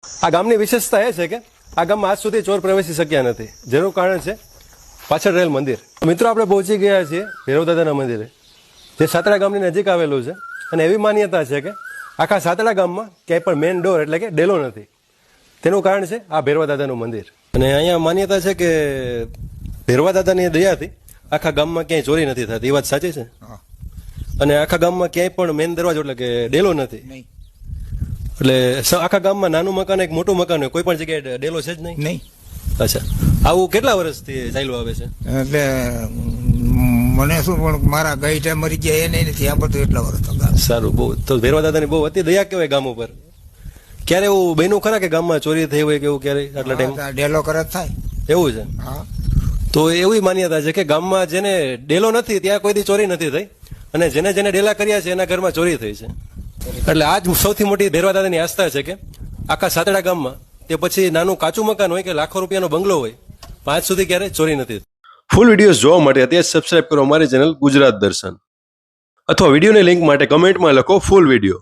આ ગામની વિશેષતા એ છે કે આ ગામમાં આજ સુધી ચોર પ્રવેશી શક્યા નથી, જેનું કારણ છે પાછળ રહેલ મંદિર. મિત્રો, આપણે પહોંચી ગયા છીએ ભૈરવ દાદાના મંદિરે, જે સાતડા ગામની નજીક આવેલું છે. અને એવી માન્યતા છે કે આખા સાતડા ગામમાં ક્યાંય પણ મેઇન ડોર એટલે કે ડેલો નથી. તેનું કારણ છે આ ભૈરવા દાદાનું મંદિર. અને અહીંયા માન્યતા છે કે ભૈરવા દાદાની દયાથી આખા ગામમાં ક્યાંય ચોરી નથી થતી. એ વાત સાચી છે? અને આખા ગામમાં ક્યાંય પણ મેઇન દરવાજો એટલે કે ડેલો નથી. એટલે આખા ગામમાં નાનું મકાન એક મોટું મકાન હોય, કોઈ પણ જગ્યાએ ડેલો છે જ નહીં. અચ્છા, આવું કેટલા વર્ષથી ચાલ્યું આવે છે? એટલે મને શું, પણ મારા ગાઈટા મરી ગયા એને નથી આ બધું એટલા વર્ષ. સારું, બહુ તો ભૈરવા દાદાની બહુ અતિ દયા કહેવાય ગામ ઉપર. ક્યારે એવું બન્યું ખરા કે ગામમાં ચોરી થઈ હોય કે એવું ક્યારે આટલા ટાઈમ? ડેલો કરે થાય એવું છે? હા. તો એવી માન્યતા છે કે ગામમાં જેને ડેલો નથી ત્યાં કોઈ દી ચોરી નથી થઈ, અને જેને જેને ડેલા કર્યા છે એના ઘરમાં ચોરી થઈ છે. એટલે આ જ સૌથી મોટી ભૈરવા દાદાની આસ્થા છે કે આખા સાતડા ગામમાં તે પછી નાનું કાચું મકાન હોય કે લાખો રૂપિયાનો બંગલો હોય, આજ સુધી ક્યારેય ચોરી નથી. ફૂલ વિડીયોઝ જોવા માટે અત્યારે સબસ્ક્રાઇબ કરો અમારી ચેનલ ગુજરાત દર્શન, અથવા વિડીયોની લિંક માટે કમેન્ટમાં લખો ફૂલ વિડીયો.